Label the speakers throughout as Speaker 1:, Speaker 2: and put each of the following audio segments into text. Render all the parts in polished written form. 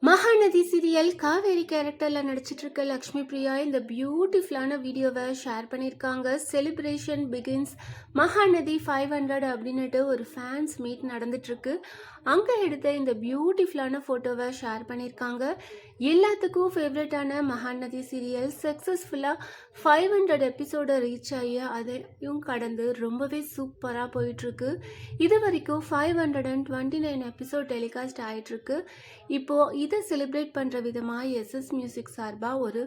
Speaker 1: Mahanadi serial Kaveri கேரக்டரில் நடிச்சிட்டு இருக்க லக்ஷ்மி பிரியா இந்த பியூட்டிஃபுல்லான வீடியோவை ஷேர் பண்ணியிருக்காங்க. செலிப்ரேஷன் பிகின்ஸ் மகாநதி 500 அப்படின்னுட்டு ஒரு ஃபேன்ஸ் மீட் நடந்துட்டுருக்கு. அங்கே எடுத்த இந்த பியூட்டிஃபுல்லான ஃபோட்டோவை ஷேர் பண்ணியிருக்காங்க. எல்லாத்துக்கும் ஃபேவரட்டான மகாநதி சீரியல் சக்ஸஸ்ஃபுல்லாக 500 எபிசோடை ரீச் ஆகி அதையும் கடந்து ரொம்பவே சூப்பராக போயிட்டுருக்கு. இது வரைக்கும் 529 எபிசோட் டெலிகாஸ்ட் ஆகிட்டுருக்கு. இப்போது இதை செலிப்ரேட் பண்ணுற விதமாக எஸ்எஸ் மியூசிக் சார்பாக ஒரு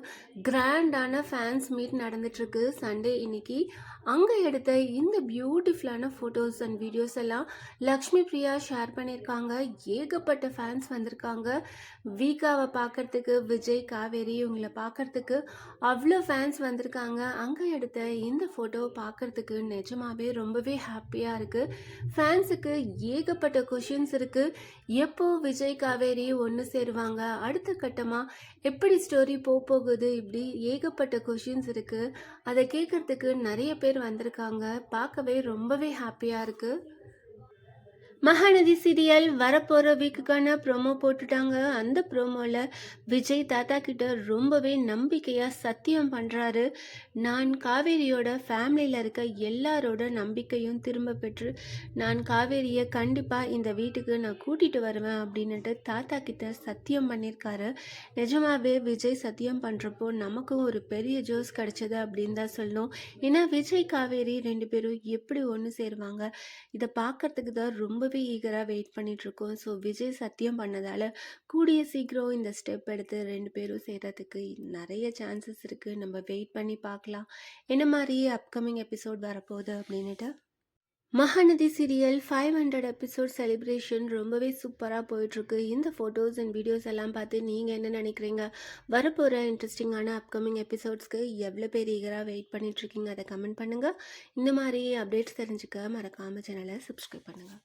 Speaker 1: கிராண்டான ஃபேன்ஸ் மீட் நடந்துட்டுருக்கு சண்டே இன்னைக்கு. அங்கே எடுத்த இந்த பியூட்டிஃபுல்லான ஃபோட்டோஸ் அண்ட் வீடியோஸ் எல்லாம் லக்ஷ்மி பிரியா ஷேர் பண்ணியிருக்காங்க. ஏகப்பட்ட ஃபேன்ஸ் வந்திருக்காங்க. வீக்காவை பார்க்கறதுக்கு, விஜய், காவேரி இவங்களை பார்க்கறதுக்கு அவ்வளோ ஃபேன்ஸ் வந்திருக்காங்க. அங்கே எடுத்த இந்த ஃபோட்டோவை பார்க்கறதுக்கு நிஜமாவே ரொம்பவே ஹாப்பியாக இருக்குது. ஃபேன்ஸுக்கு ஏகப்பட்ட கொஷின்ஸ் இருக்குது. எப்போ விஜய், காவேரி ஒன்று சேருவாங்க, அடுத்த கட்டமாக எப்படி ஸ்டோரி போகுது, இப்படி ஏகப்பட்ட கொஷின்ஸ் இருக்குது. அதை கேட்குறதுக்கு நிறைய பேர் வந்திருக்காங்க. பார்க்கவே ரொம்பவே ஹாப்பியாக இருக்குது. மகாநதி சீரியல் வரப்போகிற வீக்குக்கான ப்ரோமோ போட்டுட்டாங்க. அந்த ப்ரோமோவில் விஜய் தாத்தா கிட்ட ரொம்பவே நம்பிக்கையாக சத்தியம் பண்ணுறாரு. நான் காவேரியோட ஃபேமிலியில் இருக்க எல்லாரோட நம்பிக்கையும் திரும்ப பெற்று நான் காவேரியை கண்டிப்பாக இந்த வீட்டுக்கு நான் கூட்டிகிட்டு வருவேன் அப்படின்னுட்டு தாத்தா கிட்ட சத்தியம் பண்ணியிருக்காரு. நிஜமாவே விஜய் சத்தியம் பண்ணுறப்போ நமக்கும் ஒரு பெரிய ஜோஸ் கிடச்சது அப்படின்னு தான் சொல்லணும். ஏன்னா விஜய், காவேரி ரெண்டு பேரும் எப்படி ஒன்று சேருவாங்க, இதை பார்க்கறதுக்கு தான் ரொம்பவே ஈகராக வெயிட் பண்ணிகிட்ருக்கோம். ஸோ விஜய் சத்தியம் பண்ணதால் கூடிய சீக்கிரம் இந்த ஸ்டெப் எடுத்து ரெண்டு பேரும் சேர்கிறதுக்கு நிறைய சான்சஸ் இருக்குது. நம்ம வெயிட் பண்ணி பார்க்கலாம் என்ன மாதிரி அப்கமிங் எபிசோட் வரப்போகுது அப்படின்னுட்டு. மகாநதி சீரியல் 500 எபிசோட் செலிப்ரேஷன் ரொம்பவே சூப்பராக போயிட்டுருக்கு. இந்த ஃபோட்டோஸ் அண்ட் வீடியோஸ் எல்லாம் பார்த்து நீங்கள் என்ன நினைக்கிறீங்க? வரப்போகிற இன்ட்ரெஸ்டிங்கான அப்கமிங் எபிசோட்ஸ்க்கு எவ்வளோ பேர் ஈகராக வெயிட் பண்ணிகிட்ருக்கீங்க அதை கமெண்ட் பண்ணுங்கள். இந்த மாதிரி அப்டேட்ஸ் தெரிஞ்சுக்க மறக்காமல் சேனலை சப்ஸ்கிரைப் பண்ணுங்கள்.